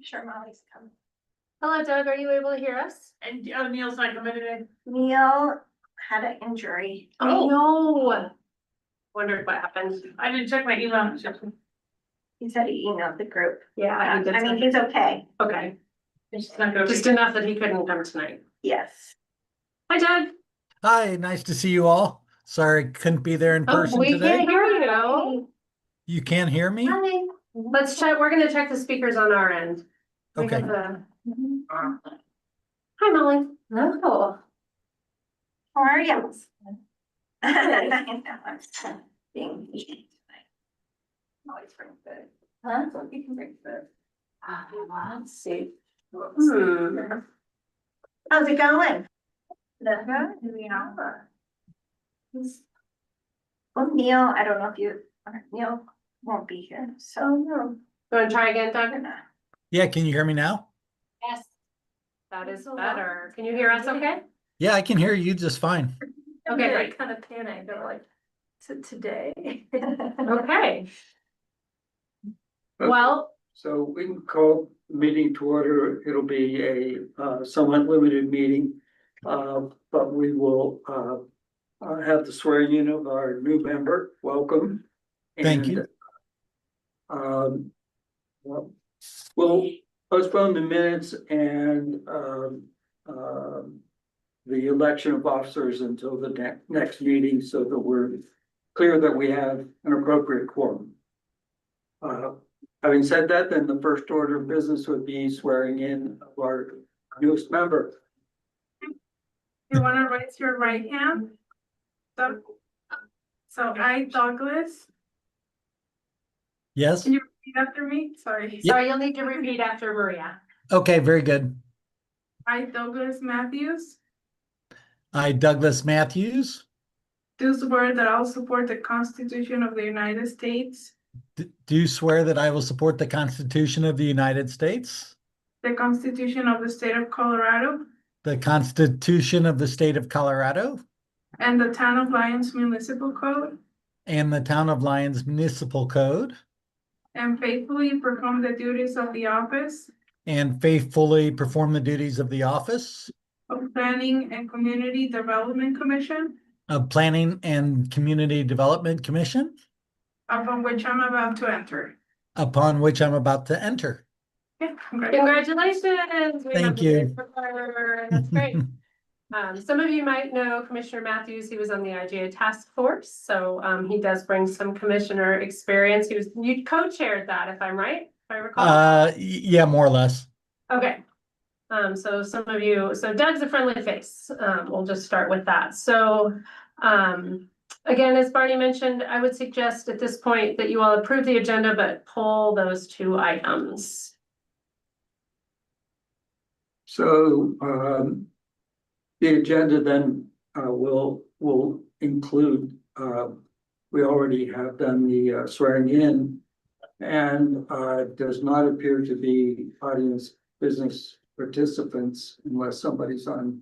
Sure, Molly's coming. Hello, Doug. Are you able to hear us? And Neil's not coming today. Neil had an injury. Oh, no. Wondered what happened. I didn't check my email. He said he emailed the group. Yeah, I mean, he's okay. Okay. It's not gonna Just be. enough that he couldn't come tonight. Yes. Hi, Doug. Hi, nice to see you all. Sorry, couldn't be there in person we today. can't hear you. You can't hear me? Hi. Let's check. We're going to check the speakers on our end. We Okay. have the- Hi, Molly. Hello. How are you? Being patient tonight. Always bring food. Huh? You can bring food. Let's see. How's it going? Good. Well, Neil, I don't know if Neil won't be here, so no. You want to try again, Doug? Yeah, can you hear me now? Yes. That is better. Can you hear us okay? Yeah, I can hear you just fine. Okay, great. Kind of panicked. They're like, today. Okay. Well, So we can call the meeting to order. It'll be a somewhat limited meeting. But we will have the swearing in of our new member. Welcome. Thank you. Well, we'll postpone the minutes and the election of officers until the next meeting so that we're clear that we have an appropriate quorum. Having said that, then the first order of business would be swearing in of our newest member. You wanna raise your right hand? So I, Douglas, Yes? can you repeat after me? Sorry. sorry, you'll need to repeat after Maria. Okay, very good. I, Douglas Matthews, I, Douglas Matthews, do swear that I'll support the Constitution of the United States, do swear that I will support the Constitution of the United States, the Constitution of the State of Colorado, the Constitution of the State of Colorado, and the Town of Lyons Municipal Code, and the Town of Lyons Municipal Code, and faithfully perform the duties of the office and faithfully perform the duties of the office of Planning and Community Development Commission, of Planning and Community Development Commission, upon which I'm about to enter. upon which I'm about to enter. Okay, congratulations. Congratulations. We Thank have the you. great preparer. That's great. Some of you might know Commissioner Matthews. He was on the IGA task force, so he does bring some commissioner experience. You co-chaired that, if I'm right, if I recall. Yeah, more or less. Okay. So some of you, so Doug's a friendly face. We'll just start with that. So, again, as Barney mentioned, I would suggest at this point that you all approve the agenda, but pull those two items. So the agenda then will include, we already have done the swearing in, and does not appear to be audience business participants unless somebody's on.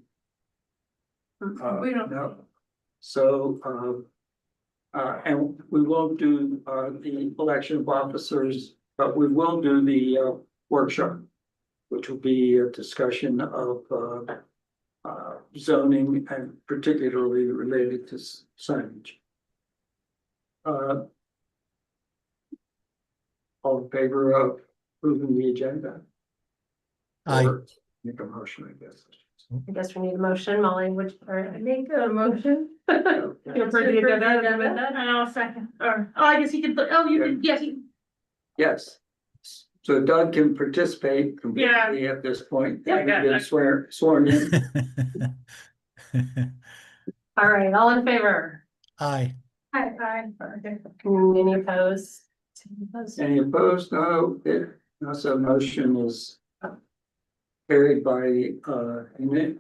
We don't. No. So and we won't do the election of officers, but we will do the workshop, which will be a discussion of zoning and particularly related to signage. All in favor of approving the agenda? Aye. Or make a motion, I guess. I guess we need a motion. Molly, would or Make a motion. you approve the agenda? I'll second, or, oh, I guess he could, you can, yes, Yes. So Doug can participate completely at this point. Yeah, I got Having been sworn in. All right, all in favor? Aye. Hi. Any opposed? Any opposed? No. So motion is carried by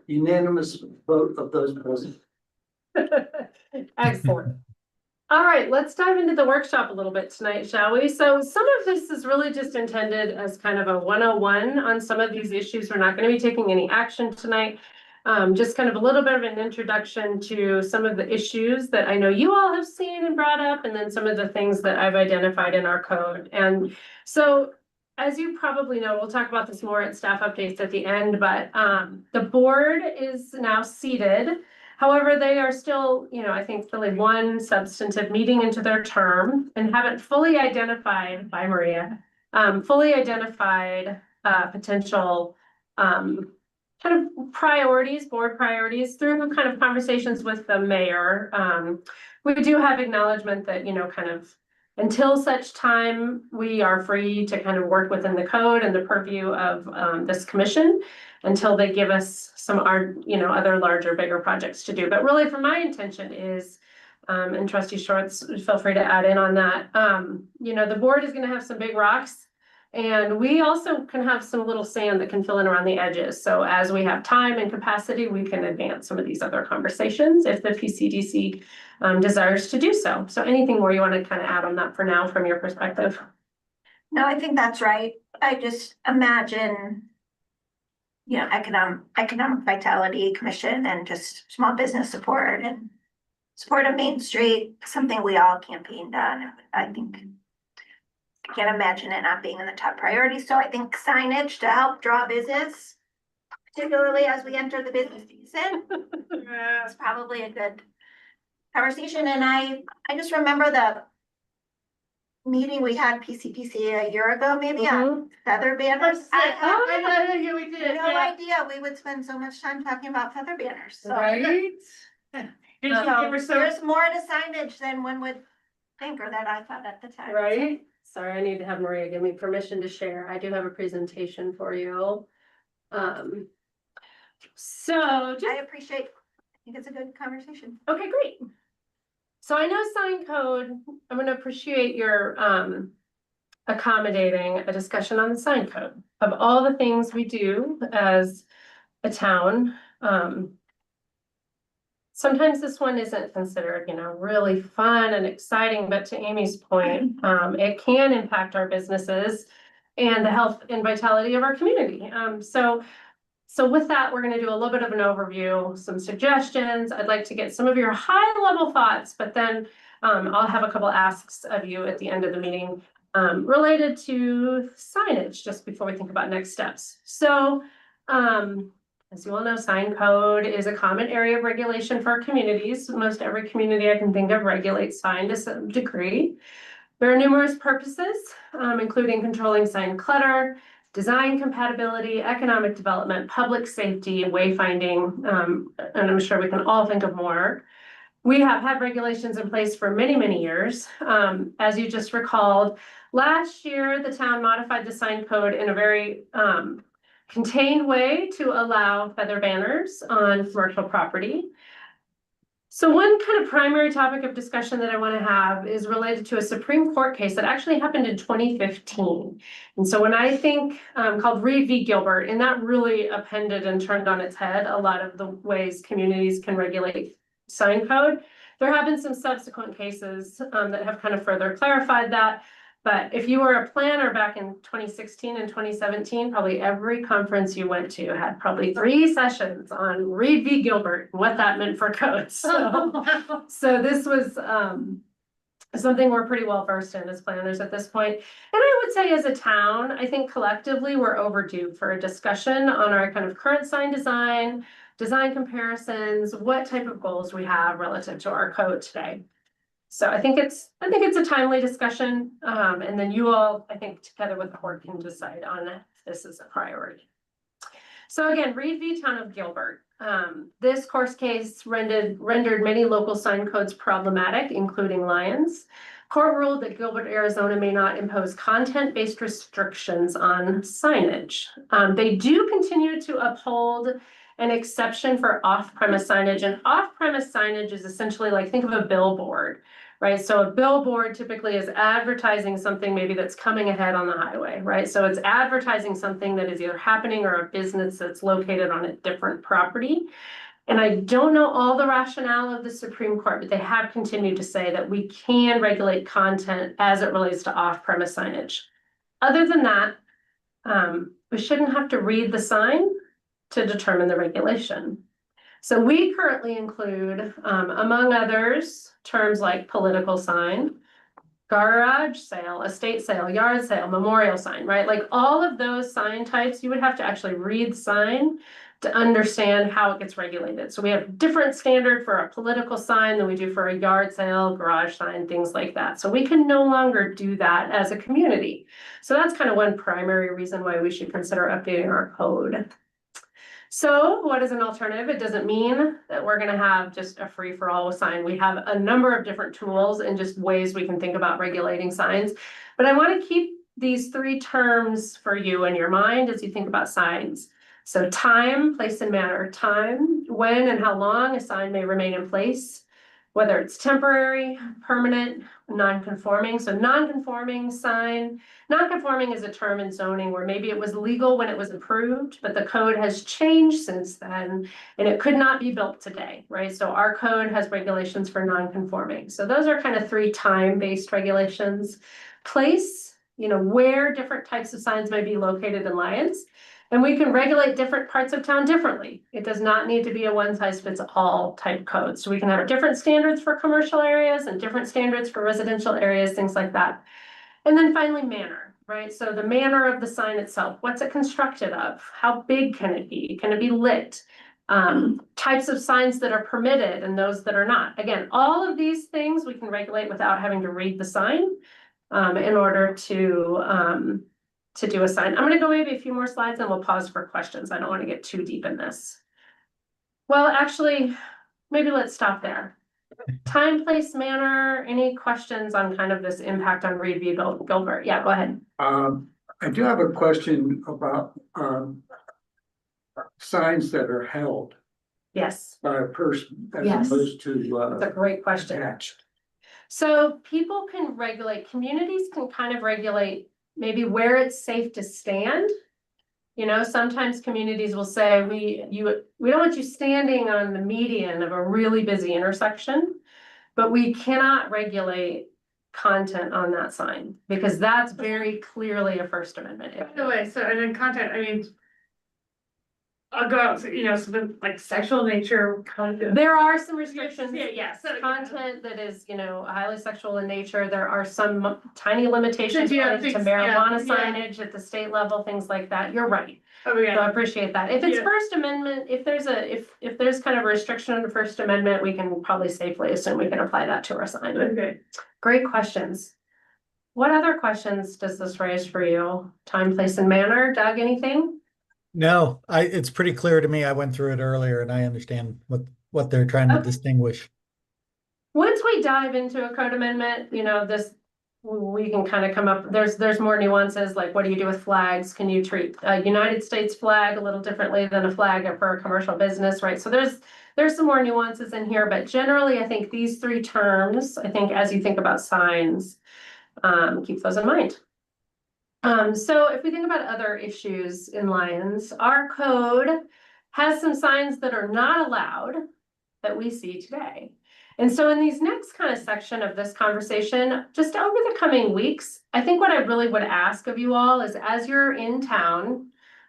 unanimous vote of those present. Excellent. All right, let's dive into the workshop a little bit tonight, shall we? So some of this is really just intended as kind of a 101 on some of these issues. We're not going to be taking any action tonight. Just kind of a little bit of an introduction to some of the issues that I know you all have seen and brought up, and then some of the things that I've identified in our code. And so as you probably know, we'll talk about this more at staff updates at the end, but the board is now seated. However, they are still, I think really one substantive meeting into their term and haven't fully identified by Maria, fully identified potential kind of priorities, board priorities through kind of conversations with the mayor. We do have acknowledgement that, kind of until such time we are free to kind of work within the code and the purview of this commission until they give us some other larger, bigger projects to do. But really, for my intention is, and Trustee Shorts, feel free to add in on that. The board is going to have some big rocks, and we also can have some little sand that can fill in around the edges. So as we have time and capacity, we can advance some of these other conversations if the PCDC desires to do so. So anything more you want to kind of add on that for now from your perspective? No, I think that's right. I just imagine, economic vitality commission and just small business support and support of Main Street, something we all campaigned on. I can't imagine it not being in the top priority. So I think signage to help draw business, particularly as we enter the business season, is probably a good conversation. And I just remember the meeting we had PCPC a year ago, maybe on feather banners. Yeah, we did. No idea we would spend so much time talking about feather banners. So Right? there's more to signage than one would think, or that I thought at the time. Right? Sorry, I need to have Maria give me permission to share. I do have a presentation for you. So just I think it's a good conversation. Okay, great. So I know sign code, I'm gonna appreciate your accommodating a discussion on the sign code. Of all the things we do as a town, sometimes this one isn't considered, really fun and exciting, but to Amy's point, it can impact our businesses and the health and vitality of our community. So with that, we're going to do a little bit of an overview, some suggestions. I'd like to get some of your high level thoughts, but then I'll have a couple asks of you at the end of the meeting related to signage, just before we think about next steps. So as you all know, sign code is a common area of regulation for our communities. Most every community I can think of regulates sign to some degree. There are numerous purposes, including controlling sign clutter, design compatibility, economic development, public safety, wayfinding, and I'm sure we can all think of more. We have had regulations in place for many, many years. As you just recalled, last year, the town modified the sign code in a very contained way to allow feather banners on commercial property. So one kind of primary topic of discussion that I want to have is related to a Supreme Court case that actually happened in 2015. And so when I think called Reed v. Gilbert, and that really appended and turned on its head a lot of the ways communities can regulate sign code. There have been some subsequent cases that have kind of further clarified that. But if you were a planner back in 2016 and 2017, probably every conference you went to had probably 3 sessions on Reed v. Gilbert and what that meant for codes. So this was something we're pretty well versed in as planners at this point. And I would say as a town, I think collectively we're overdue for a discussion on our kind of current sign design comparisons, what type of goals we have relative to our code today. So I think it's a timely discussion, and then you all, I think, together with the board can decide on if this is a priority. So again, Reed v. Town of Gilbert. This court case rendered many local sign codes problematic, including Lyons. Court ruled that Gilbert, Arizona may not impose content-based restrictions on signage. They do continue to uphold an exception for off-premise signage, and off-premise signage is essentially like, think of a billboard, right? So a billboard typically is advertising something maybe that's coming ahead on the highway, right? So it's advertising something that is either happening or a business that's located on a different property. And I don't know all the rationale of the Supreme Court, but they have continued to say that we can regulate content as it relates to off-premise signage. Other than that, we shouldn't have to read the sign to determine the regulation. So we currently include, among others, terms like political sign, garage sale, estate sale, yard sale, memorial sign, right? Like all of those sign types, you would have to actually read the sign to understand how it gets regulated. So we have different standard for a political sign than we do for a yard sale, garage sign, things like that. So we can no longer do that as a community. So that's kind of one primary reason why we should consider updating our code. So what is an alternative? It doesn't mean that we're gonna have just a free for all with sign. We have a number of different tools and just ways we can think about regulating signs. But I want to keep these three terms for you in your mind as you think about signs. So time, place, and manner. Time, when and how long a sign may remain in place, whether it's temporary, permanent, non-conforming. So non-conforming sign, non-conforming is a term in zoning where maybe it was legal when it was approved, but the code has changed since then and it could not be built today, right? So our code has regulations for non-conforming. So those are kind of three time-based regulations. Place, where different types of signs may be located in Lyons. And we can regulate different parts of town differently. It does not need to be a one-size-fits-all type code. So we can have different standards for commercial areas and different standards for residential areas, things like that. And then finally, manner, right? So the manner of the sign itself, what's it constructed of? How big can it be? Can it be lit? Types of signs that are permitted and those that are not. Again, all of these things we can regulate without having to read the sign in order to do a sign. I'm gonna go maybe a few more slides and we'll pause for questions. I don't want to get too deep in this. Well, actually, maybe let's stop there. Time, place, manner, any questions on kind of this impact on Reed v. Gilbert? Yeah, go ahead. I do have a question about signs that are held Yes, by a person as Yes. opposed to that's a great question. attached. So people can regulate, communities can kind of regulate maybe where it's safe to stand. Sometimes communities will say, we don't want you standing on the median of a really busy intersection, but we cannot regulate content on that sign because that's very clearly a First Amendment issue. By the way, so and then content, I mean. I'll go out, something like sexual nature kind of. There are some restrictions. Yes. Content that is, highly sexual in nature. There are some tiny limitations Yeah, related to things- marijuana yeah. signage at the state level, things like that. You're right. Oh, So yeah. I appreciate that. If it's Yeah. First Amendment, if there's kind of a restriction on the First Amendment, we can probably safely assume we can apply that to our sign. Okay. Great questions. What other questions does this raise for you? Time, place, and manner? Doug, anything? No, it's pretty clear to me. I went through it earlier and I understand what they're trying to Okay. distinguish. Once we dive into a code amendment, we can kind of come up, there's more nuances, like what do you do with flags? Can you treat a United States flag a little differently than a flag for a commercial business, right? So there's some more nuances in here, but generally I think these three terms, as you think about signs, keep those in mind. So if we think about other issues in Lyons, our code has some signs that are not allowed that we see today. And so in these next kind of section of this conversation, just over the coming weeks, I think what I really would ask of you all is as you're in town,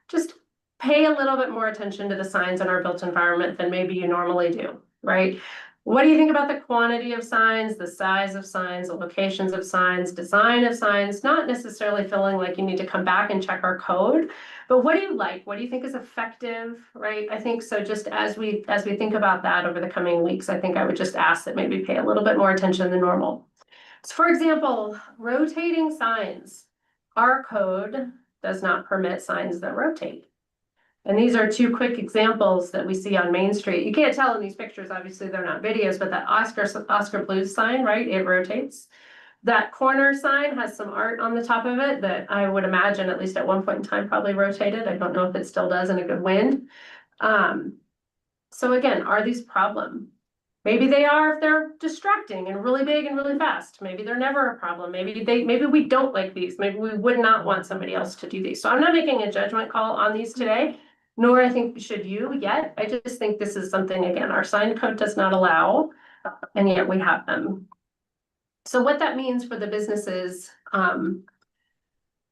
just pay a little bit more attention to the signs in our built environment than maybe you normally do, right? What do you think about the quantity of signs, the size of signs, the locations of signs, design of signs, not necessarily feeling like you need to come back and check our code, but what do you like? What do you think is effective, right? I think so just as we think about that over the coming weeks, I think I would just ask that maybe pay a little bit more attention than normal. So for example, rotating signs. Our code does not permit signs that rotate. And these are two quick examples that we see on Main Street. You can't tell in these pictures, obviously they're not videos, but that Oscar Blues sign, right? It rotates. That corner sign has some art on the top of it that I would imagine at least at one point in time probably rotated. I don't know if it still does in a good wind. So again, are these problem? Maybe they are if they're distracting and really big and really fast. Maybe they're never a problem. Maybe we don't like these. Maybe we would not want somebody else to do these. So I'm not making a judgment call on these today, nor I think should you yet. I just think this is something, again, our sign code does not allow, and yet we have them. So what that means for the businesses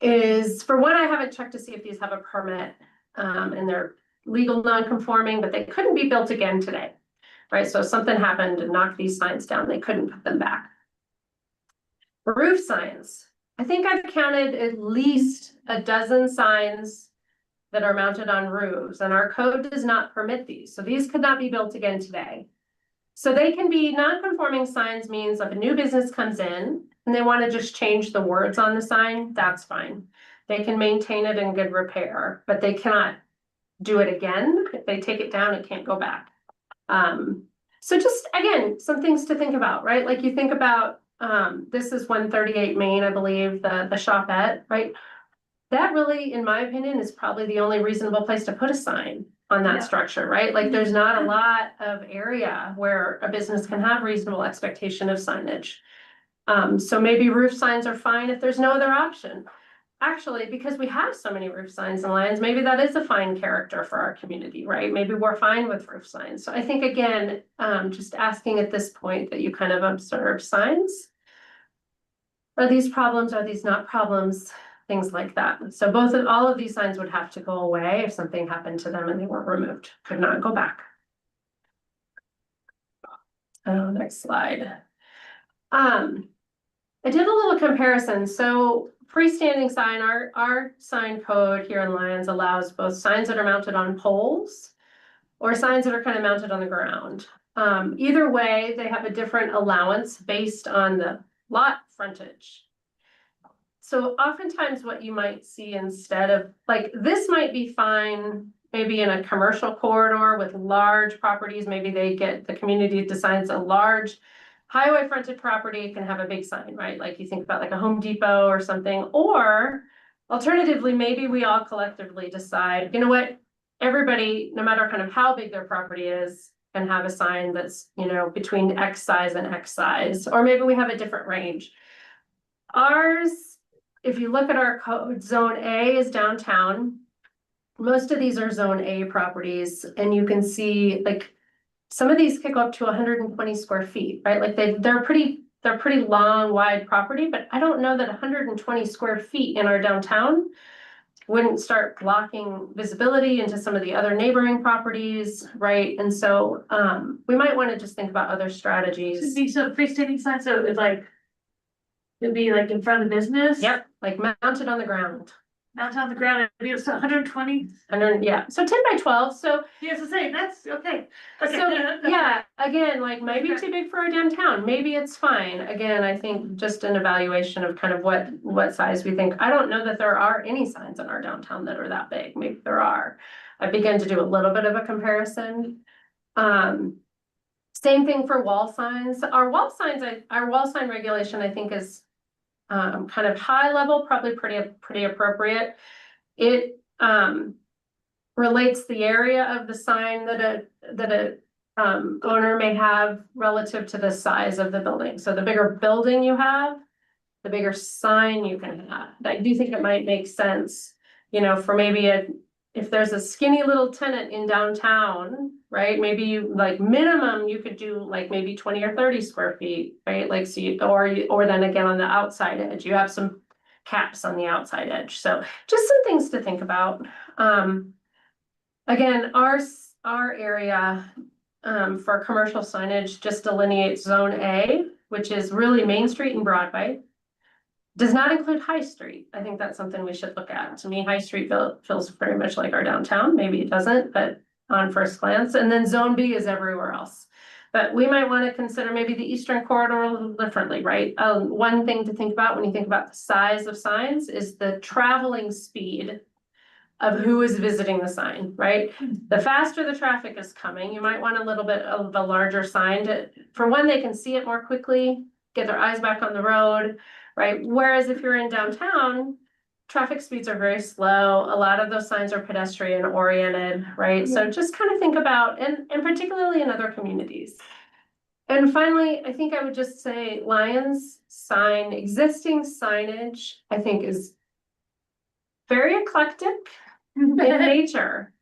is, for one, I haven't checked to see if these have a permit and they're legal non-conforming, but they couldn't be built again today. Right, so if something happened and knocked these signs down, they couldn't put them back. Roof signs. I think I've counted at least a dozen signs that are mounted on roofs, and our code does not permit these. So these could not be built again today. So they can be non-conforming signs, means if a new business comes in and they want to just change the words on the sign, that's fine. They can maintain it in good repair, but they cannot do it again. If they take it down, it can't go back. So just, again, some things to think about, right? Like you think about, this is 138 Main, I believe, the shopette, right? That really, in my opinion, is probably the only reasonable place to put a sign on that Yeah. structure, right? Like there's not a lot of area where a business can have reasonable expectation of signage. So maybe roof signs are fine if there's no other option. Actually, because we have so many roof signs in Lyons, maybe that is a fine character for our community, right? Maybe we're fine with roof signs. So I think, again, just asking at this point that you kind of observe signs. Are these problems? Are these not problems? Things like that. So all of these signs would have to go away if something happened to them and they weren't removed, could not go back. Next slide. I did a little comparison. So freestanding sign, our sign code here in Lyons allows both signs that are mounted on poles or signs that are kind of mounted on the ground. Either way, they have a different allowance based on the lot frontage. So oftentimes what you might see instead of, like, this might be fine, maybe in a commercial corridor with large properties, maybe the community decides a large highway fronted property can have a big sign, right? Like you think about like a Home Depot or something, or alternatively, maybe we all collectively decide, you know what, everybody, no matter kind of how big their property is, can have a sign that's, you know, between X size and X size, or maybe we have a different range. Ours, if you look at our code, zone A is downtown. Most of these are zone A properties, and you can see like some of these could go up to 120 square feet, right? Like they're pretty long, wide property, but I don't know that 120 square feet in our downtown wouldn't start blocking visibility into some of the other neighboring properties, right? And so we might want to just think about other strategies. Should be some freestanding sign, so it's like. It'd be like in front of the business. Yep, like mounted on the ground. Mounted on the ground, it'd be 120. Yeah, so 10 by 12, so Yes, the same, that's okay. So, yeah, again, like maybe too big for our downtown, maybe it's fine. Again, I think just an evaluation of kind of what size we think. I don't know that there are any signs in our downtown that are that big, maybe there are. I began to do a little bit of a comparison. Same thing for wall signs. Our wall sign regulation, I think, is kind of high level, probably pretty appropriate. It relates the area of the sign that a owner may have relative to the size of the building. So the bigger building you have, the bigger sign you can have. I do think it might make sense, you know, for maybe if there's a skinny little tenant in downtown, right? Maybe you like minimum you could do like maybe 20 or 30 square feet, right? Like so or then again on the outside edge, you have some caps on the outside edge. So just some things to think about. Again, our area for commercial signage just delineates zone A, which is really Main Street and Broadway. Does not include High Street. I think that's something we should look at. To me, High Street feels very much like our downtown. Maybe it doesn't, but on first glance. And then zone B is everywhere else. But we might want to consider maybe the Eastern Corridor a little differently, right? One thing to think about when you think about the size of signs is the traveling speed of who is visiting the sign, right? The faster the traffic is coming, you might want a little bit of a larger sign for one, they can see it more quickly, get their eyes back on the road, right? Whereas if you're in downtown, traffic speeds are very slow. A lot of those signs are pedestrian oriented, right? Yeah. So just kind of think about, and particularly in other communities. And finally, I think I would just say Lyons existing signage, I think is very eclectic in nature.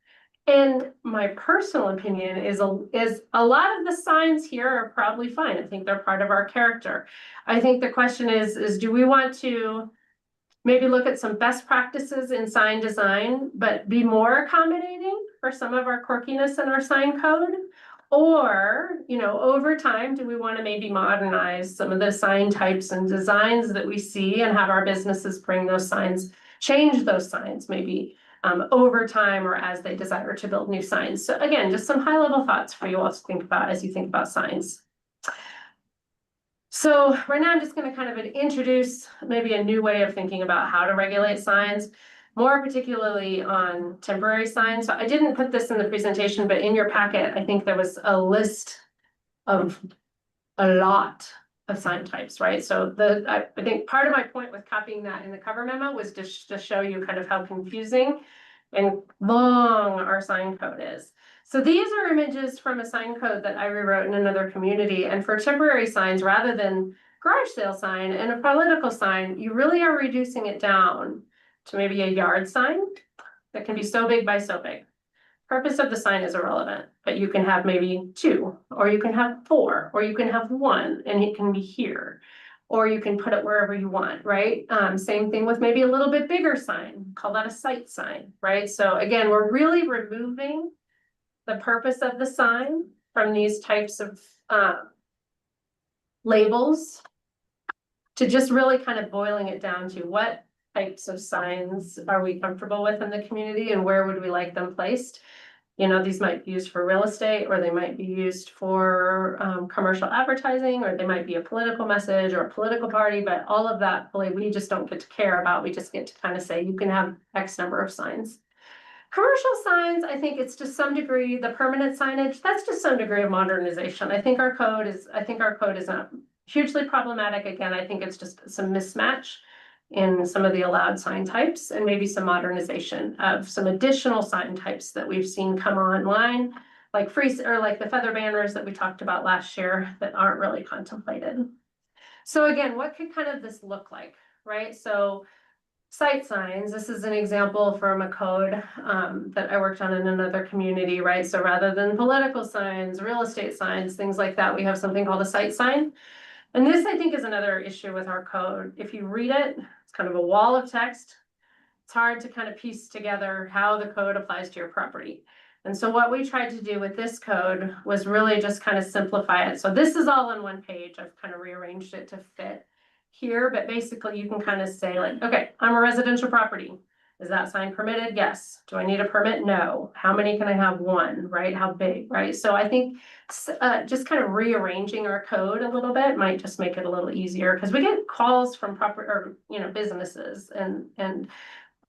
And my personal opinion is a lot of the signs here are probably fine. I think they're part of our character. I think the question is do we want to maybe look at some best practices in sign design, but be more accommodating for some of our quirkiness in our sign code? Or, over time, do we want to maybe modernize some of the sign types and designs that we see and have our businesses bring those signs, change those signs maybe over time or as they desire to build new signs. So again, just some high level thoughts for you all to think about as you think about signs. So right now I'm just going to kind of introduce maybe a new way of thinking about how to regulate signs, more particularly on temporary signs. So I didn't put this in the presentation, but in your packet, I think there was a list of a lot of sign types, right? So I think part of my point with copying that in the cover memo was just to show you kind of how confusing and long our sign code is. So these are images from a sign code that I rewrote in another community. And for temporary signs, rather than garage sale sign and a political sign, you really are reducing it down to maybe a yard sign that can be so big by so big. Purpose of the sign is irrelevant, but you can have maybe 2, or you can have 4, or you can have 1, and it can be here. Or you can put it wherever you want, right? Same thing with maybe a little bit bigger sign, call that a sight sign, right? So again, we're really removing the purpose of the sign from these types of labels to just really kind of boiling it down to what types of signs are we comfortable with in the community and where would we like them placed? These might be used for real estate, or they might be used for commercial advertising, or they might be a political message or a political party, but all of that, really, we just don't get to care about. We just get to kind of say, you can have X number of signs. Commercial signs, I think it's to some degree, the permanent signage, that's just some degree of modernization. I think our code is not hugely problematic. Again, I think it's just some mismatch in some of the allowed sign types and maybe some modernization of some additional sign types that we've seen come online, like like the feather banners that we talked about last year that aren't really contemplated. So again, what could kind of this look like, right? So site signs, this is an example from a code that I worked on in another community, right? So rather than political signs, real estate signs, things like that, we have something called a site sign. And this, I think, is another issue with our code. If you read it, it's kind of a wall of text. It's hard to kind of piece together how the code applies to your property. And so what we tried to do with this code was really just kind of simplify it. So this is all on one page. I've kind of rearranged it to fit here, but basically you can kind of say like, okay, I'm a residential property. Is that sign permitted? Yes. Do I need a permit? No. How many can I have? 1, right? How big, right? So I think just kind of rearranging our code a little bit might just make it a little easier, because we get calls from businesses and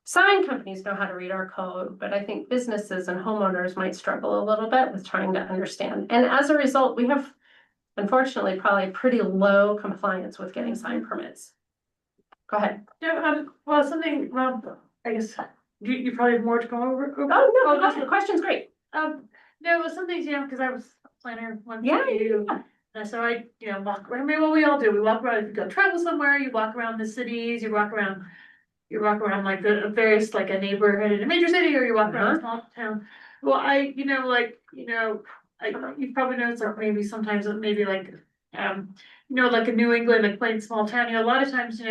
sign companies know how to read our code, but I think businesses and homeowners might struggle a little bit with trying to understand. And as a result, we have, unfortunately, probably pretty low compliance with getting sign permits. Go ahead. Yeah, well, something, I guess, you probably have more to go over. Oh, no, the question's great. No, some things, because I was a planner once. Yeah. And so I, walk around, I mean, what we all do, we walk around, if you go travel somewhere, you walk around the cities, you walk around like the various, like a neighborhood in a major city, or you walk around a small town. Well, you probably noticed, like, maybe sometimes, maybe like, like in New England, like plain small town, a lot of times,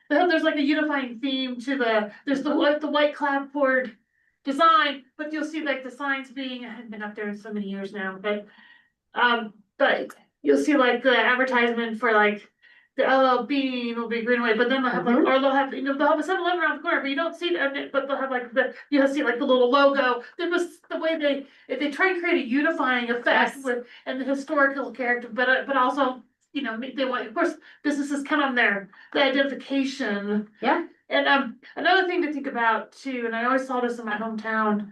there's like a unifying theme to there's the white clapboard design, but you'll see like the signs being, I haven't been up there in so many years now, but you'll see like the advertisement for like the LL Bean will be Greenway, but then they'll have like, or they'll have, they'll have a 7-Eleven around the corner, but you don't see it, but they'll have like you'll see like the little logo. There was the way they try and create a unifying effect with, and the historical character, but also, they want, of course, businesses count on the identification. Yeah. And another thing to think about too, and I always saw this in my hometown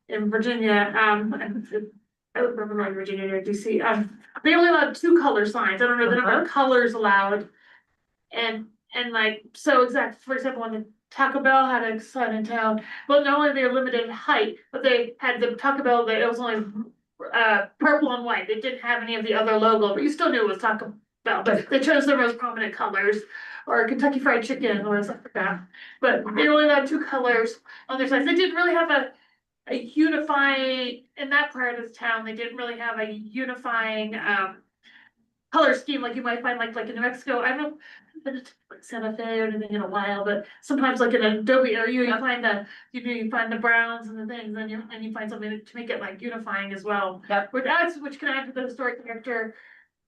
in Virginia, I live in Virginia near DC. They only allowed 2 color signs. I don't know the number of colors allowed. And like, so exact, for example, when the Taco Bell had a sign in town, well, not only they're limited in height, but they had the Taco Bell that it was only purple and white. They didn't have any of the other logo, but you still knew it was Taco Bell. But they chose their most prominent colors, or Kentucky Fried Chicken or stuff like that. But they only allowed 2 colors on their signs. They didn't really have a unifying, in that part of the town, they didn't really have a unifying color scheme like you might find like in New Mexico. I don't know, been to like Santa Fe or anything in a while, but sometimes like in an Adobe area, you find you find the browns and the things, and you find something to make it like unifying as well. Yep. Which can add to the historic character,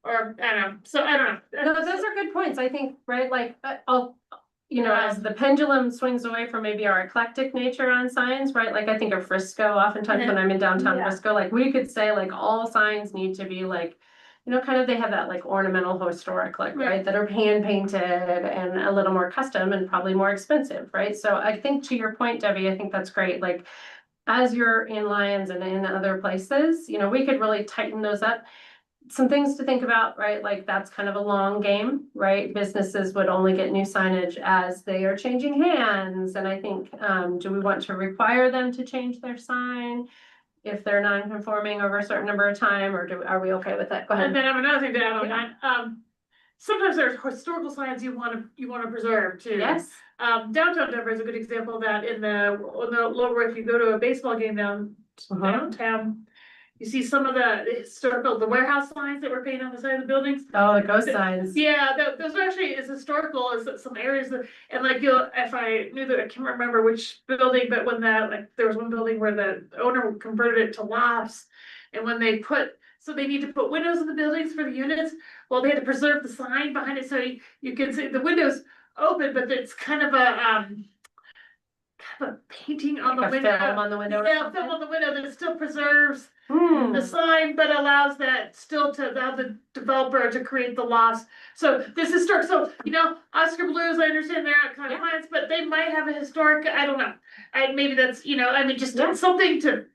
or I don't know. So I don't know. No, those are good points, I think, right, like, you know, as the pendulum swings away from maybe our eclectic nature on signs, right, like I think of Frisco oftentimes when I'm in downtown Yeah. Frisco, like we could say like all signs need to be like, you know, kind of they have that like ornamental historic, like, right, that are hand painted and a little more custom and probably more expensive, right? So I think to your point, Debbie, I think that's great, like as you're in Lyons and in other places, you know, we could really tighten those up. Some things to think about, right? Like that's kind of a long game, right? Businesses would only get new signage as they are changing hands. And I think, do we want to require them to change their sign if they're non-conforming over a certain number of time, or are we okay with that? Go And ahead. then I have another thing to add on that. Sometimes there's historical signs you want to preserve too. Yes, Downtown Denver is a good example of that. On the lower, if you go to a baseball game downtown, you see some of the warehouse signs that were painted on the side of the buildings. oh, the ghost signs. Yeah, those actually is historical, is some areas that, and like if I knew that, I can't remember which building, but when there was one building where the owner converted it to lofts. And when they so they need to put windows in the buildings for the units, well, they had to preserve the sign behind it, so you can see the windows open, but it's kind of a painting on the Like a window. film on the window or Yeah, something? film on the window that still preserves Hmm. the sign, but allows that still to allow the developer to create the loss. So this historic, so, you know, Oscar Blues, I understand they're not kind of clients, but they might have a historic, I don't know. Maybe that's, you know, I mean, just Yeah. something to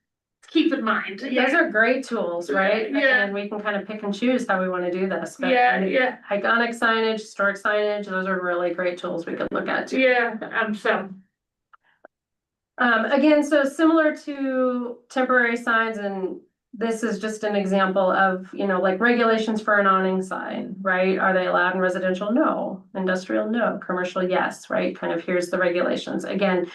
keep in mind. Those are great tools, right? Yeah. And we can kind of pick and choose how we want to do this. But Yeah. iconic signage, historic signage, those are really great tools we could look at too. Yeah, so. Again, so similar to temporary signs, and this is just an example of, you know, like regulations for an awning sign, right? Are they allowed in residential? No. Industrial? No. Commercial? Yes, right? Kind of here's the regulations. Again,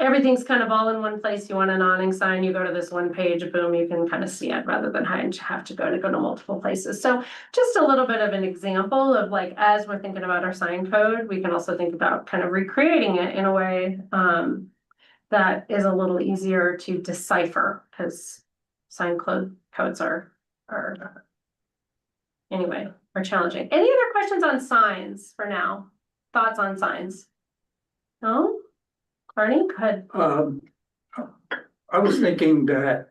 everything's kind of all in one place. You want an awning sign, you go to this one page, boom, you can kind of see it rather than have to go to multiple places. So just a little bit of an example of like, as we're thinking about our sign code, we can also think about kind of recreating it in a way, that is a little easier to decipher, because sign codes are anyway, are challenging. Any other questions on signs for now? Thoughts on signs? No? Carney, go ahead. I was thinking that,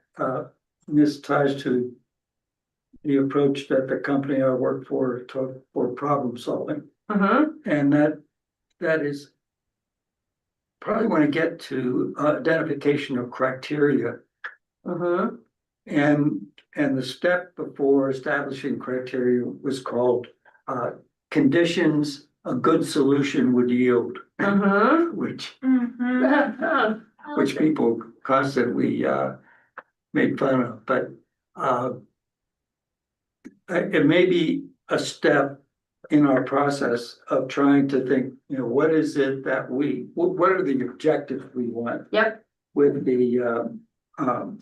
this ties to the approach that the company I work for took for problem solving. Mm-hmm. And that is probably want to get to identification of criteria. Mm-hmm. And the step before establishing criteria was called conditions a good solution would yield, Mm-hmm. which people constantly made fun of, but it may be a step in our process of trying to think, you know, what is it that what are the objectives we want? Yep. With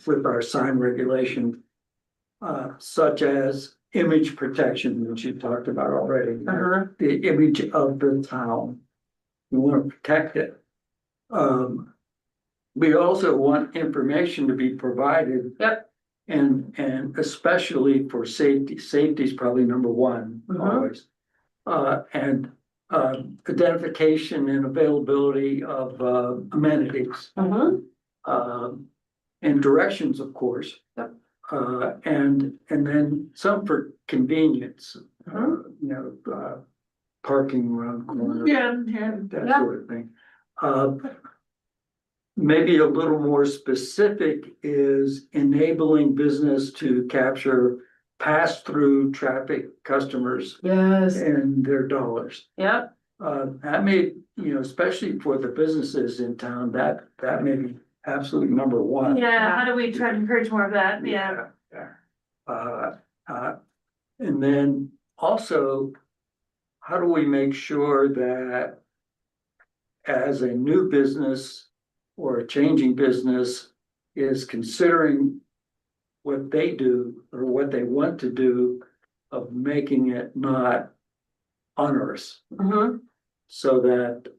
with our sign regulation, such as image protection, which you talked about already. Uh-huh. The image of the town, we want to protect it. We also want information to be provided. Yep. And especially for safety. Safety is probably number one always. And identification and availability of amenities. And directions, of course. Yep. And then some for convenience, you know, parking around corners. That sort of thing. Maybe a little more specific is enabling business to capture pass-through traffic customers. Yes. And their dollars. Yep. That may, you know, especially for the businesses in town, that may be absolutely number one. Yeah, how do we try to encourage more of that? Yeah. And then also, how do we make sure that as a new business or a changing business is considering what they do or what they want to do of making it not onerous. Mhm. So that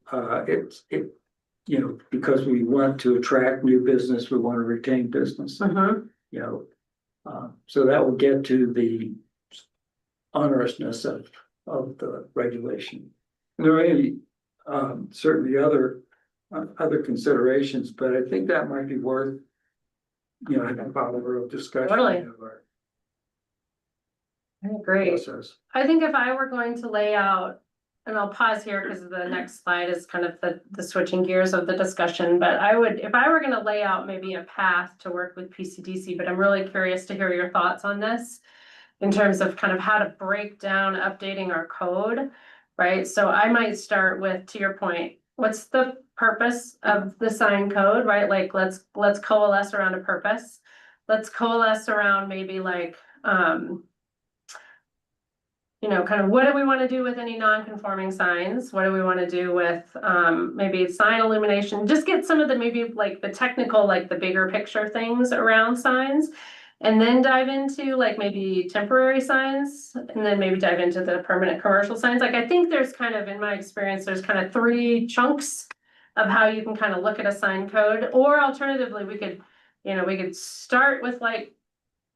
you know, because we want to attract new business, we want to retain business, Mhm. you know. So that will get to the onerousness of the regulation. There are any certainly other considerations, but I think that might be worth, you know, having a real discussion Totally. of our I agree. process. I think if I were going to lay out, and I'll pause here because the next slide is kind of the switching gears of the discussion, but I would, if I were gonna lay out maybe a path to work with PCDC, but I'm really curious to hear your thoughts on this in terms of kind of how to break down updating our code, right? So I might start with, to your point, what's the purpose of the sign code, right? Like, let's coalesce around a purpose. Let's coalesce around maybe like, you know, kind of what do we want to do with any non-conforming signs? What do we want to do with maybe sign illumination? Just get some of the maybe like the technical, like the bigger picture things around signs. And then dive into like maybe temporary signs and then maybe dive into the permanent commercial signs. Like I think there's kind of, in my experience, there's kind of 3 chunks of how you can kind of look at a sign code. Or alternatively, we could, you know, we could start with like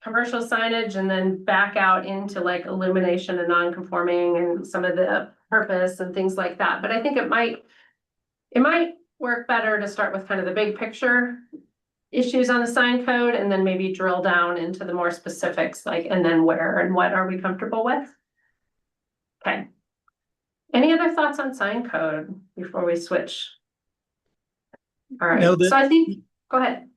commercial signage and then back out into like illumination and non-conforming and some of the purpose and things like that. But I think it might work better to start with kind of the big picture issues on the sign code and then maybe drill down into the more specifics, like, and then where and what are we comfortable with? Okay. Any other thoughts on sign code before we switch? All right, No, so I think, go ahead.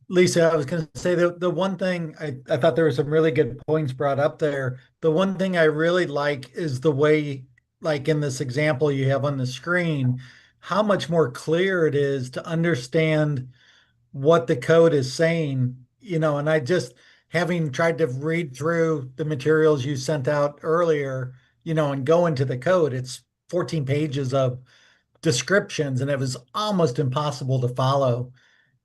Lisa, I was gonna say the one thing I thought there were some really good points brought up there. The one thing I really like is the way, like in this example you have on the screen, how much more clear it is to understand what the code is saying, you know, and I just, having tried to read through the materials you sent out earlier, you know, and go into the code, it's 14 pages of descriptions and it was almost impossible to follow.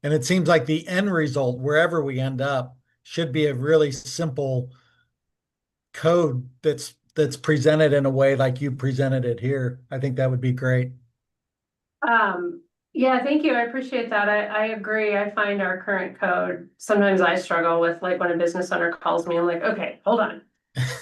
And it seems like the end result, wherever we end up, should be a really simple code that's presented in a way like you presented it here. I think that would be great. Yeah, thank you. I appreciate that. I agree. I find our current code, sometimes I struggle with like when a business owner calls me, I'm like, okay, hold on.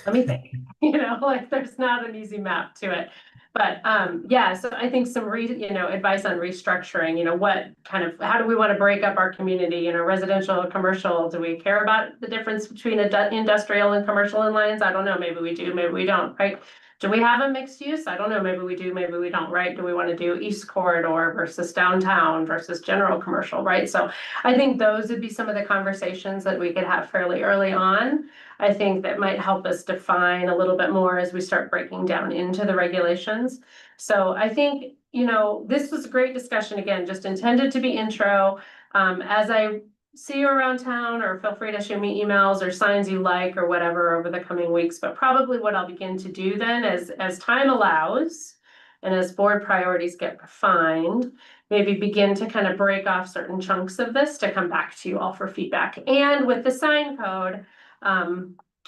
Let me think, you know, like there's not an easy map to it. But yeah, so I think some advice on restructuring, you know, what kind of, how do we want to break up our community, you know, residential, commercial? Do we care about the difference between industrial and commercial in lines? I don't know. Maybe we do, maybe we don't, right? Do we have a mixed use? I don't know. Maybe we do, maybe we don't, right? Do we want to do East Corridor versus downtown versus general commercial, right? So I think those would be some of the conversations that we could have fairly early on. I think that might help us define a little bit more as we start breaking down into the regulations. So I think, you know, this was a great discussion, again, just intended to be intro. As I see you around town, or feel free to shoot me emails or signs you like or whatever over the coming weeks. But probably what I'll begin to do then as time allows and as board priorities get refined, maybe begin to kind of break off certain chunks of this to come back to you all for feedback. And with the sign code,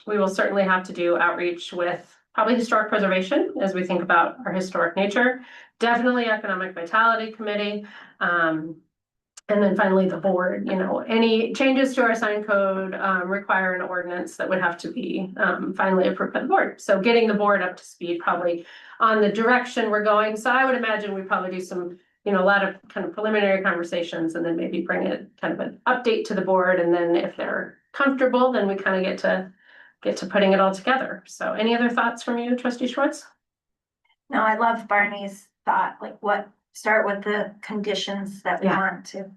we will certainly have to do outreach with probably historic preservation as we think about our historic nature, definitely economic vitality committee. And then finally the board, you know, any changes to our sign code require an ordinance that would have to be finally approved by the board. So getting the board up to speed probably on the direction we're going. So I would imagine we probably do some, you know, a lot of kind of preliminary conversations and then maybe bring it kind of an update to the board. And then if they're comfortable, then we kind of get to putting it all together. So any other thoughts from you, Trustee Schwartz? No, I love Barney's thought, like start with the conditions that we Yeah. want to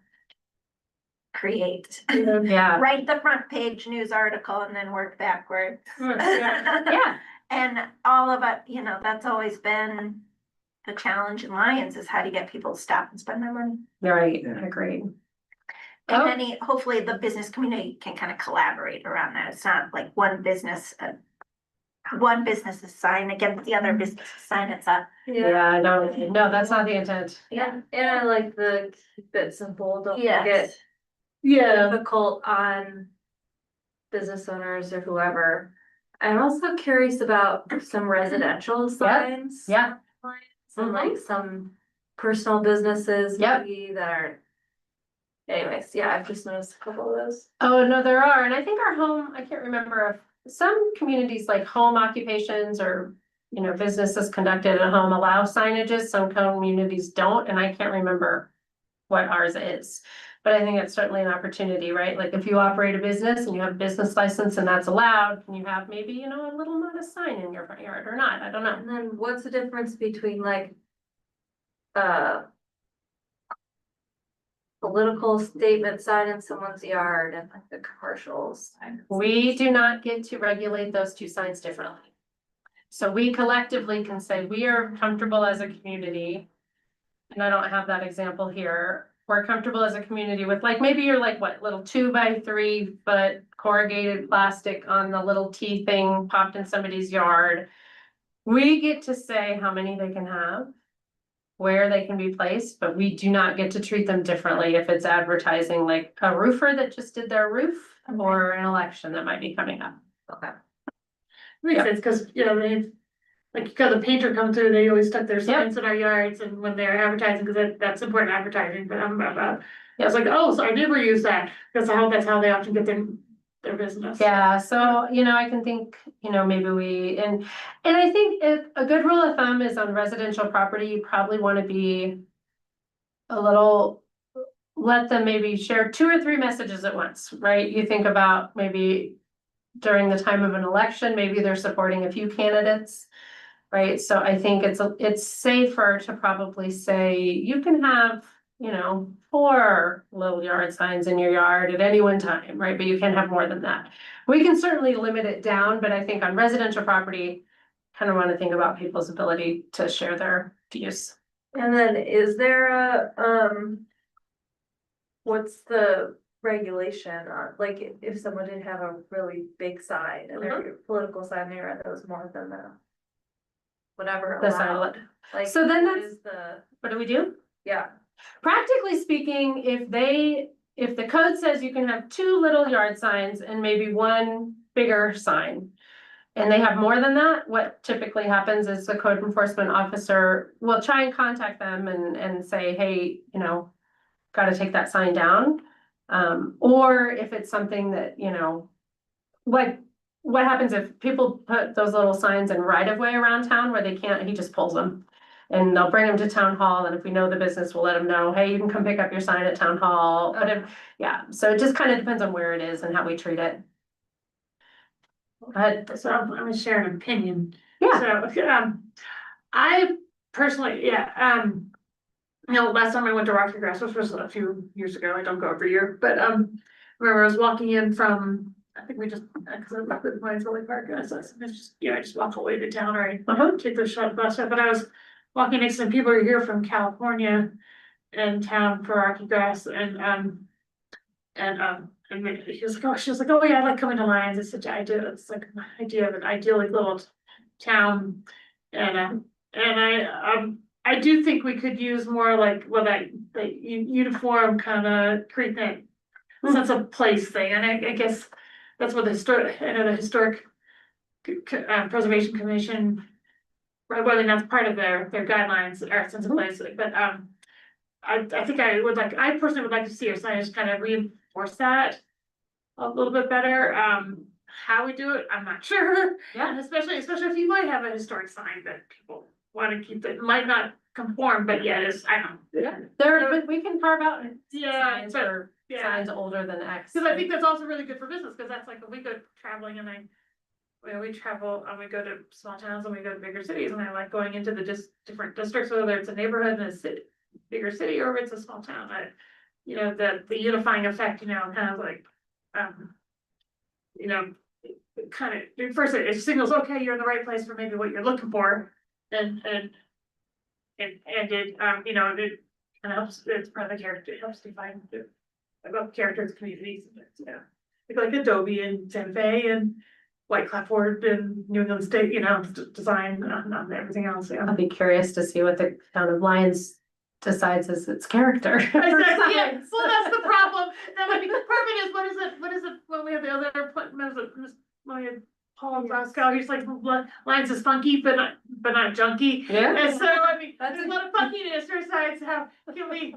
create. Yeah. Write the front page news article and then work backwards. Yeah. And all of it, you know, that's always been the challenge in Lions is how to get people to stop and spend their money. Right. Yeah. Agreed. And Oh. hopefully the business community can kind of collaborate around that. It's not like one business is sign against the other business sign. It's a, Yeah, no, that's not the intent. yeah. And I like the keep it simple, don't Yes. make it difficult on business owners or whoever. I'm also curious about some residential signs. Yeah, Some like some personal businesses Yep. maybe that are. Anyways, yeah, I've just noticed a couple of those. oh, no, there are, and I think our home, I can't remember if some communities like home occupations or. You know, businesses conducted at home allow signages, some communities don't, and I can't remember what ours is. But I think it's certainly an opportunity, right? Like if you operate a business and you have a business license and that's allowed, can you have maybe, you know, a little modest sign in your front yard or not? I don't know. And then what's the difference between like. Political statement sign in someone's yard and like the commercial sign. We do not get to regulate those two signs differently. So we collectively can say we are comfortable as a community. And I don't have that example here. We're comfortable as a community with like, maybe you're like what, little 2x3 foot corrugated plastic on the little T thing popped in somebody's yard. We get to say how many they can have, where they can be placed, but we do not get to treat them differently if it's advertising like a roofer that just did their roof or an election that might be coming up. Okay. Makes sense, cause you know, like you got the painter come through, they always stuck their Yep. signs in our yards and when they're advertising, cause that's important advertising, but I Yep. was like, oh, so I never use that, that's how they often get their business. Yeah, so, you know, I can think, you know, maybe and I think a good rule of thumb is on residential property, you probably wanna be a little, let them maybe share 2 or 3 messages at once, right? You think about maybe during the time of an election, maybe they're supporting a few candidates, right? So I think it's safer to probably say, you can have, you know, 4 little yard signs in your yard at any one time, right? But you can't have more than that. We can certainly limit it down, but I think on residential property, kind of want to think about people's ability to share their views. And then is there what's the regulation on, like, if someone did have a really big sign and their political sign there, that was more than the. Whatever The allowed, silent. like. So then what that's- is the, What do we do? yeah, Practically speaking, if the code says you can have 2 little yard signs and maybe 1 bigger sign. And they have more than that, what typically happens is the code enforcement officer will try and contact them and say, hey, you know. Gotta take that sign down. Or if it's something that, you know. Like, what happens if people put those little signs in right of way around town where they can't, he just pulls them. And they'll bring them to town hall, and if we know the business, we'll let them know, hey, you can come pick up your sign at town hall, but if, yeah, so it just kind of depends on where it is and how we treat it. Go ahead. So I'm gonna share an opinion. Yeah. So, I personally, you know, last time I went to Rocky Grass, which was a few years ago, I don't go every year, but, remember I was walking in from, I think we just, cause I live with my Village Park, and I just, you know, I just walk away to town or I take the short bus, but I was walking next to some people who are here from California in town for Rocky Grass, and he was like, oh, she was like, oh yeah, I like coming to Lyons, it's such an idea, it's like an idea of an idyllic little town. And I do think we could use more like, well, that uniform kind of create that sense of place thing, and I guess that's what the historic preservation commission, right, whether that's part of their guidelines, our sense of place, but I think I personally would like to see our signage kind of reinforce that a little bit better. How we do it, I'm not sure. Yeah. And especially if you might have a historic sign that people want to keep, that might not conform, but yet is, I don't know. But we can carve out signs but- for signs older than X. Cause I think that's also really good for business, cause that's like, when we go traveling and we travel and we go to small towns and we go to bigger cities, and I like going into the different districts, whether it's a neighborhood in a city, bigger city, or if it's a small town, you know, the unifying effect, you know, kind of like, you know, kind of, first it signals, okay, you're in the right place for maybe what you're looking for, and it, you know, it kind of helps, it's part of the character, it helps define about characters, communities, yeah. Like Adobe and Santa Fe and White Clapboard and New England State, you know, design on everything else, yeah. I'll be curious to see what the town of Lyons decides as its character. Exactly, yeah, well, that's the problem, that might be, perfect is, what is it, when we have the other, when we have Paul Roscoe, he's like, lines is funky, but not junky. Yeah. And so, I mean, That's there's a lot of funkiness, besides how, can we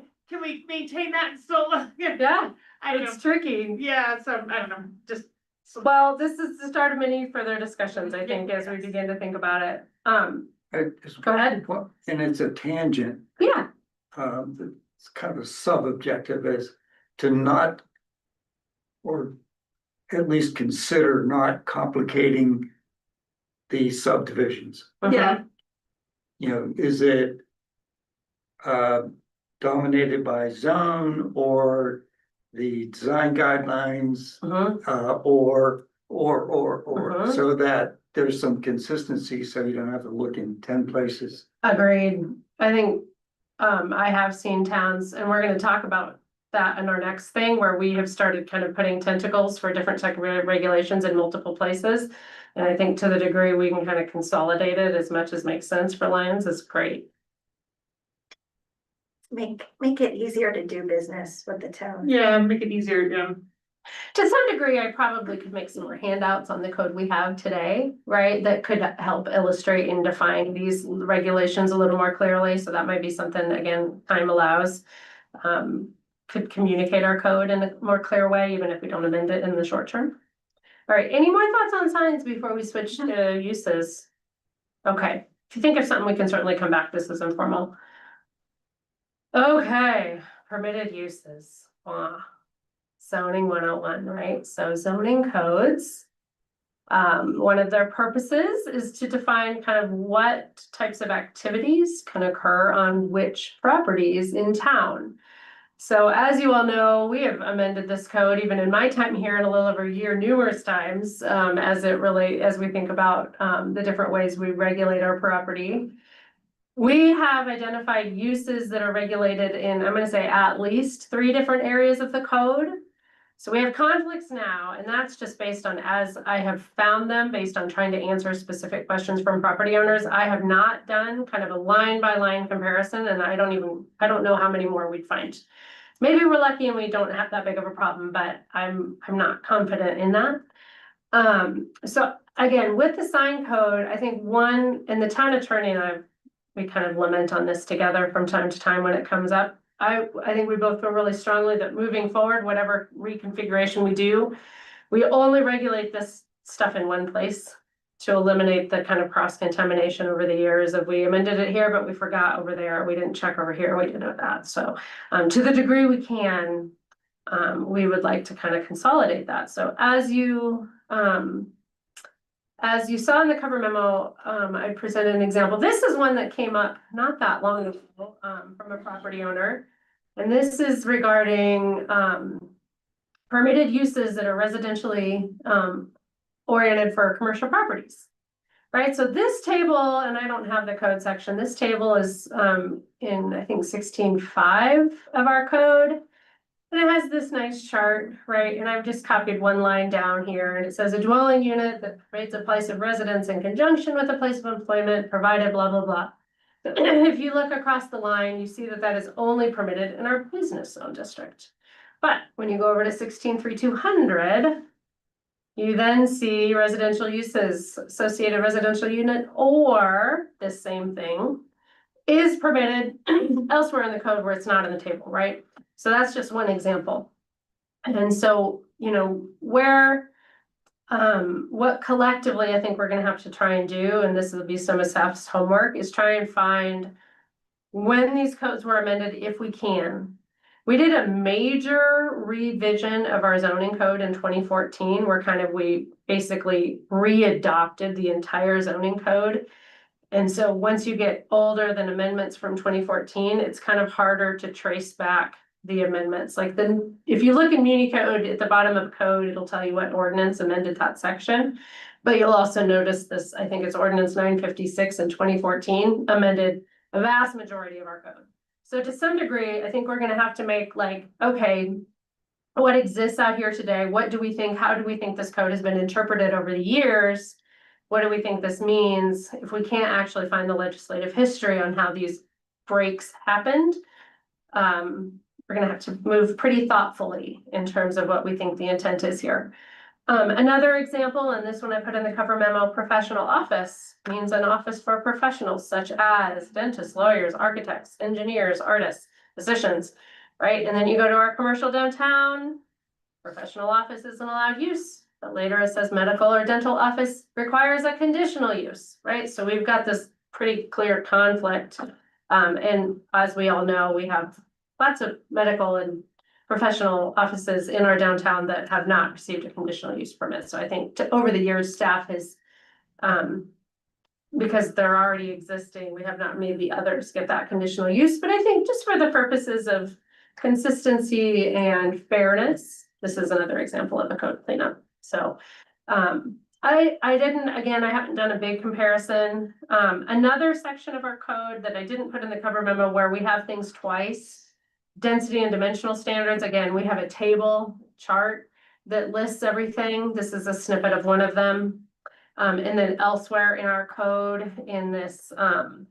maintain that and still, Yeah, I don't know, it's tricky. yeah, so, I don't know, just. Well, this is the start of many further discussions, I think, as we begin to think about it. Go ahead. And it's a tangent, Yeah, it's kind of a sub-objective is to not, or at least consider not complicating the subdivisions. yeah, You know, is it dominated by zone or the design guidelines, or, Mhm. so that there's some consistency, so you don't have to look in 10 places. agreed. I think, I have seen towns, and we're gonna talk about that in our next thing, where we have started kind of putting tentacles for different type of regulations in multiple places. And I think to the degree we can kind of consolidate it as much as makes sense for Lions is great. Make it easier to do business with the town. Yeah, make it easier, yeah. To some degree, I probably could make some more handouts on the code we have today, right? That could help illustrate and define these regulations a little more clearly, so that might be something, again, time allows. Could communicate our code in a more clear way, even if we don't amend it in the short term. All right, any more thoughts on signs before we switch to uses? Okay, if you think of something, we can certainly come back, this is informal. Okay, permitted uses. Zoning 101, right? So zoning codes. One of their purposes is to define kind of what types of activities can occur on which properties in town. So as you all know, we have amended this code even in my time here in a little over a year numerous times, as we think about the different ways we regulate our property. We have identified uses that are regulated in, I'm gonna say, at least 3 different areas of the code. So we have conflicts now, and that's just based on, as I have found them, based on trying to answer specific questions from property owners. I have not done kind of a line by line comparison, and I don't know how many more we'd find. Maybe we're lucky and we don't have that big of a problem, but I'm not confident in that. So again, with the sign code, I think one, and the town attorney and we kind of lament on this together from time to time when it comes up. I think we both feel really strongly that moving forward, whatever reconfiguration we do, we only regulate this stuff in one place to eliminate the kind of cross contamination over the years of we amended it here, but we forgot over there, we didn't check over here, we didn't know that. So to the degree we can, we would like to kind of consolidate that. So as you saw in the cover memo, I presented an example. This is one that came up not that long ago from a property owner. And this is regarding permitted uses that are residentially oriented for commercial properties. Right, so this table, and I don't have the code section, this table is in, I think, 16.5 of our code. And it has this nice chart, right? And I've just copied one line down here, and it says a dwelling unit that creates a place of residence in conjunction with a place of employment, provided blah, blah, blah. If you look across the line, you see that that is only permitted in our business zone district. But when you go over to 16.3200, you then see residential uses, associated residential unit, or this same thing is permitted elsewhere in the code where it's not in the table, right? So that's just one example. And so, you know, what collectively I think we're gonna have to try and do, and this will be some of staff's homework, is try and find when these codes were amended, if we can. We did a major revision of our zoning code in 2014, where we basically re-adopted the entire zoning code. And so once you get older than amendments from 2014, it's kind of harder to trace back the amendments. Like then, if you look in Muni Code at the bottom of code, it'll tell you what ordinance amended that section. But you'll also notice this, I think it's ordinance 956 in 2014 amended a vast majority of our code. So to some degree, I think we're gonna have to make okay, what exists out here today? What do we think? How do we think this code has been interpreted over the years? What do we think this means? If we can't actually find the legislative history on how these breaks happened, we're gonna have to move pretty thoughtfully in terms of what we think the intent is here. Another example, and this one I put in the cover memo, professional office means an office for professionals such as dentists, lawyers, architects, engineers, artists, physicians, right? And then you go to our commercial downtown, professional office isn't allowed use, but later it says medical or dental office requires a conditional use, right? So we've got this pretty clear conflict. And as we all know, we have lots of medical and professional offices in our downtown that have not received a conditional use permit. So I think over the years, staff has, because they're already existing, we have not made the others get that conditional use. But I think just for the purposes of consistency and fairness, this is another example of a code cleanup. So I didn't, again, I haven't done a big comparison. Another section of our code that I didn't put in the cover memo where we have things twice. Density and dimensional standards, again, we have a table chart that lists everything. This is a snippet of one of them. And then elsewhere in our code, in this kind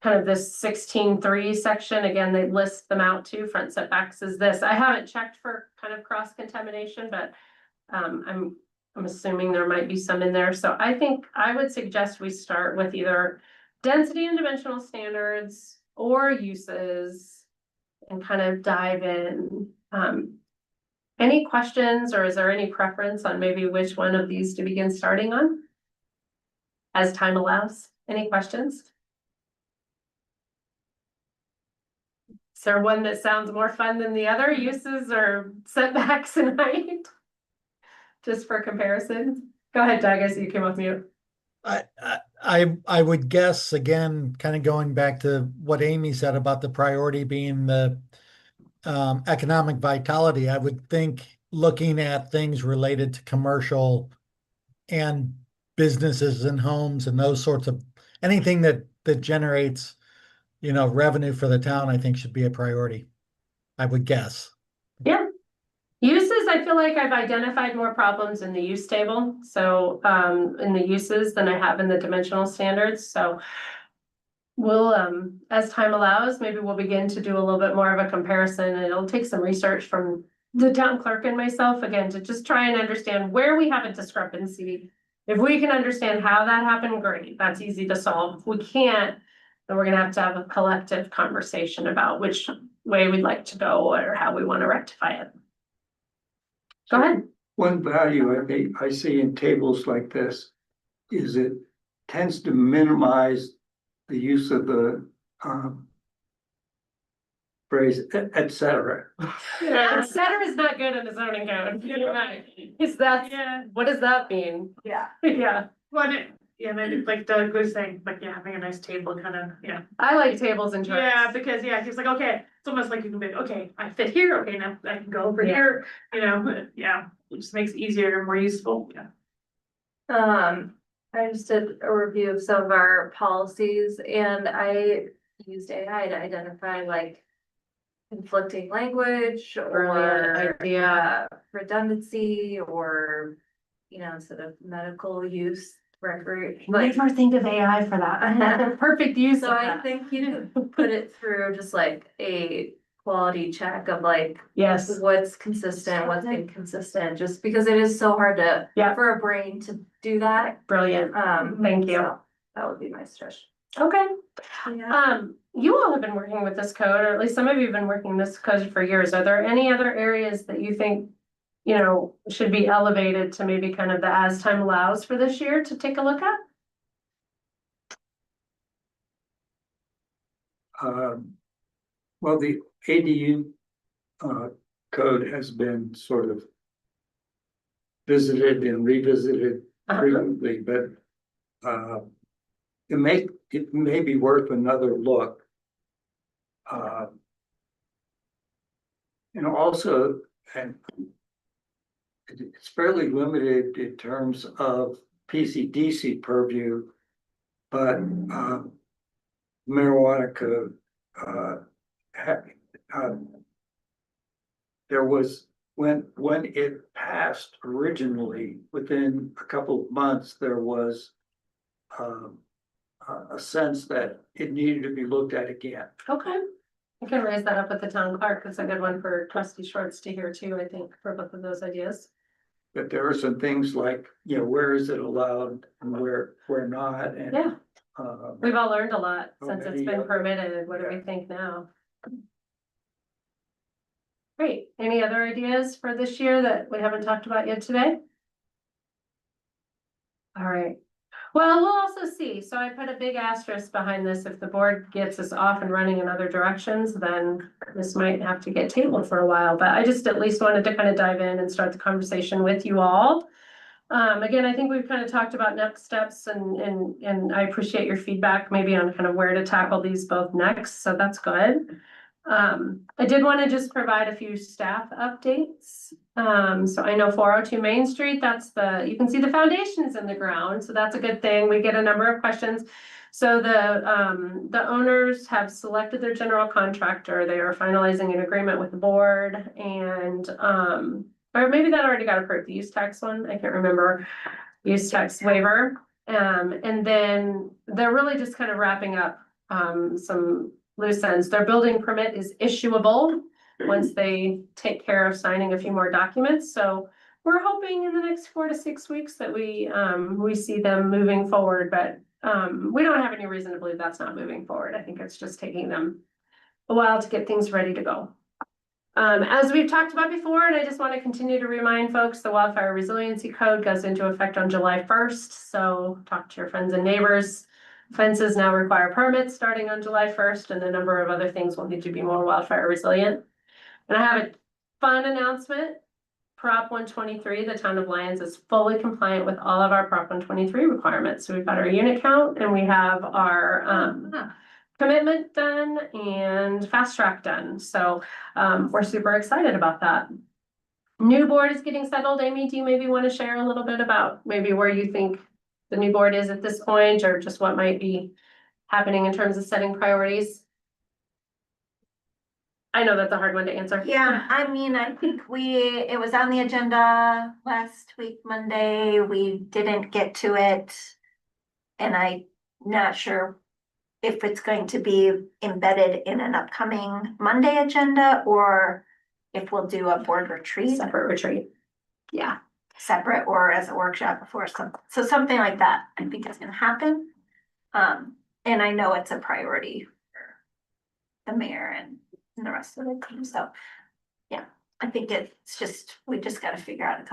of this 16.3 section, again, they list them out too. Front setbacks is this. I haven't checked for kind of cross contamination, but I'm assuming there might be some in there. So I think I would suggest we start with either density and dimensional standards or uses and kind of dive in. Any questions, or is there any preference on maybe which one of these to begin starting on? As time allows, any questions? Is there one that sounds more fun than the other, uses or setbacks and height? Just for comparison. Go ahead, Doug, I see you came off mute. I would guess, again, kind of going back to what Amy said about the priority being the economic vitality, I would think looking at things related to commercial and businesses and homes and those sorts of anything that generates, revenue for the town, I think should be a priority. I would guess. Yeah. Uses, I feel like I've identified more problems in the use table. So in the uses than I have in the dimensional standards. So we'll, as time allows, maybe we'll begin to do a little bit more of a comparison, and it'll take some research from the town clerk and myself again to just try and understand where we have a discrepancy. If we can understand how that happened, great, that's easy to solve. If we can't, then we're gonna have a collective conversation about which way we'd like to go or how we want to rectify it. Go ahead. One value I see in tables like this is it tends to minimize the use of the phrase et cetera. Et cetera is not good in the zoning code. You're right. Is that, Yeah, what does that mean? Yeah. Yeah, yeah, maybe like Doug was saying, like, yeah, having a nice table kind of, yeah. I like tables and charts. Yeah, because, yeah, he's like, okay, it's almost like you can be, okay, I fit here, okay, now I can go over Yeah. here, yeah, it just makes it easier and more useful, yeah. I just did a review of some of our policies and I used AI to identify like conflicting language or idea. redundancy or, instead of medical use record. Never think of AI for that. Perfect use of So I that. think you could put it through just like a quality check of like Yes, what's consistent, what's inconsistent, just because it is so hard to, Yeah. for a brain to do that. brilliant. Thank you. So that would be my suggestion. Okay. Yeah. You all have been working with this code, or at least some of you have been working this code for years. Are there any other areas that you think, should be elevated to maybe kind of the as time allows for this year to take a look at? Well, the ADU code has been sort of visited and revisited frequently, but it may be worth another look. Also, and it's fairly limited in terms of PCDC purview, but marijuana code, there was, when it passed originally, within a couple of months, there was a sense that it needed to be looked at again. Okay. I can raise that up with the town clerk. It's a good one for trustee Schwartz to hear too, I think, for both of those ideas. But there are some things like, you know, where is it allowed and where not, and. Yeah, Uh, we've all learned a lot since it's Already, been permitted. What do we think now? Great. Any other ideas for this year that we haven't talked about yet today? All right. Well, we'll also see. So I put a big asterisk behind this. If the board gets us off and running in other directions, then this might have to get tabled for a while. But I just at least wanted to kind of dive in and start the conversation with you all. Again, I think we've kind of talked about next steps and I appreciate your feedback maybe on kind of where to tackle these both next. So that's good. I did want to just provide a few staff updates. So I know 402 Main Street, you can see the foundations in the ground, so that's a good thing. We get a number of questions. So the owners have selected their general contractor. They are finalizing an agreement with the board and, or maybe that already got approved, the use tax one, I can't remember, use tax waiver. And then they're really just kind of wrapping up, some loose ends. Their building permit is issuable once they take care of signing a few more documents. So we're hoping in the next 4 to 6 weeks that we see them moving forward, but we don't have any reason to believe that's not moving forward. I think it's just taking them a while to get things ready to go. As we've talked about before, and I just want to continue to remind folks, the Wildfire Resiliency Code goes into effect on July 1st. So talk to your friends and neighbors. Fences now require permits starting on July 1st, and a number of other things will need to be more wildfire resilient. And I have a fun announcement. Prop 123, the town of Lyons is fully compliant with all of our Prop 123 requirements. So we've got our unit count and we have our commitment done and fast track done. So we're super excited about that. New board is getting settled. Amy, do you maybe want to share a little bit about maybe where you think the new board is at this point, or just what might be happening in terms of setting priorities? I know that's a hard one to answer. Yeah, I mean, I think it was on the agenda last week, Monday. We didn't get to it. And I'm not sure if it's going to be embedded in an upcoming Monday agenda or if we'll do a board retreat. Separate retreat. Yeah. Separate or as a workshop before so something like that, I think is gonna happen. And I know it's a priority for the mayor and the rest of the team, so. Yeah, I think it's just, we just gotta figure out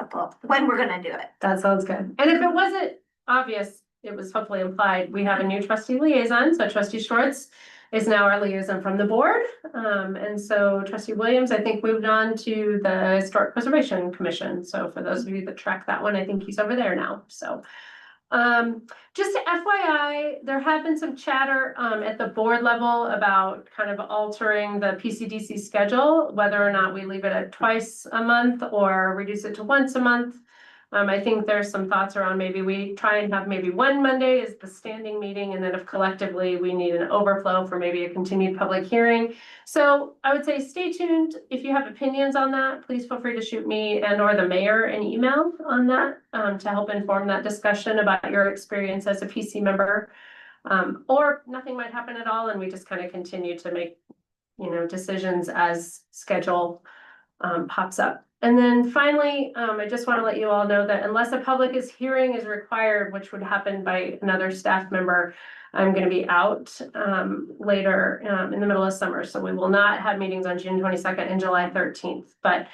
when we're gonna do it. That sounds good. And if it wasn't obvious, it was hopefully implied, we have a new trustee liaison, so trustee Schwartz is now our liaison from the board. And so trustee Williams, I think, moved on to the Historic Preservation Commission. So for those of you that track that one, I think he's over there now. So just FYI, there have been some chatter at the board level about kind of altering the PCDC schedule, whether or not we leave it at twice a month or reduce it to once a month. I think there's some thoughts around maybe we try and have maybe one Monday is the standing meeting, and then if collectively we need an overflow for maybe a continued public hearing. So I would say stay tuned. If you have opinions on that, please feel free to shoot me and or the mayor an email on that to help inform that discussion about your experience as a PC member. Or nothing might happen at all and we just kind of continue to make, decisions as schedule pops up. And then finally, I just want to let you all know that unless a public hearing is required, which would happen by another staff member, I'm going to be out later in the middle of summer. So we will not have meetings on June 22nd and July 13th, but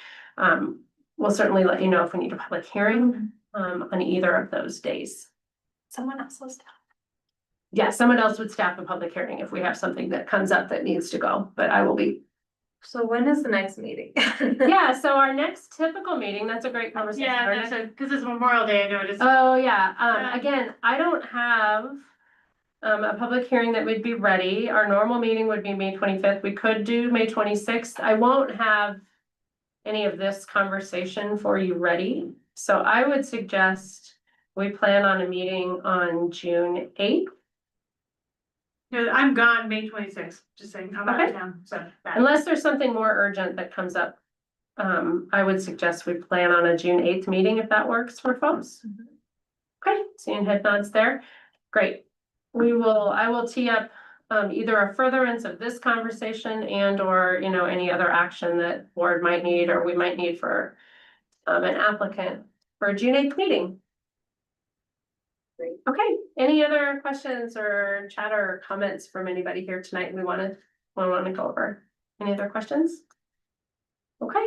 we'll certainly let you know if we need a public hearing on either of those days. Someone else will staff. Yeah, someone else would staff a public hearing if we have something that comes up that needs to go, but I will be. So when is the next meeting? Yeah, so our next typical meeting, that's a great conversation. Yeah, Our that's next- it, cause it's Memorial Day, I noticed. Oh, yeah, Yeah. again, I don't have a public hearing that would be ready. Our normal meeting would be May 25th. We could do May 26th. I won't have any of this conversation for you ready. So I would suggest we plan on a meeting on June 8th. No, I'm gone May 26th, just saying, I'm out of Okay. town, so. that- Unless there's something more urgent that comes up, I would suggest we plan on a June 8th meeting if that works for folks. Okay, seeing head nods there. Great. I will tee up either a furtherance of this conversation and or, any other action that board might need or we might need for an applicant for June 8th meeting. Great. Okay, any other questions or chatter or comments from anybody here tonight we want to go over? Any other questions? Okay.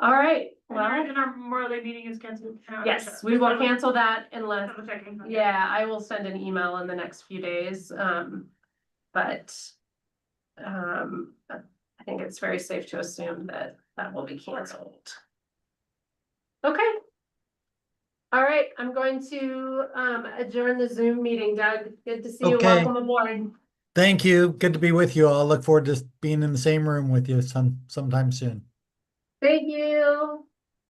All right, well, And our Memorial Day meeting is canceled. yes, we will cancel that unless, Double checking. yeah, I will send an email in the next few days, but I think it's very safe to assume that that will be canceled. Okay. All right, I'm going to adjourn the Zoom meeting. Doug, good to see you. Okay. Welcome aboard. Thank you. Good to be with you all. Look forward to being in the same room with you sometime soon. Thank you.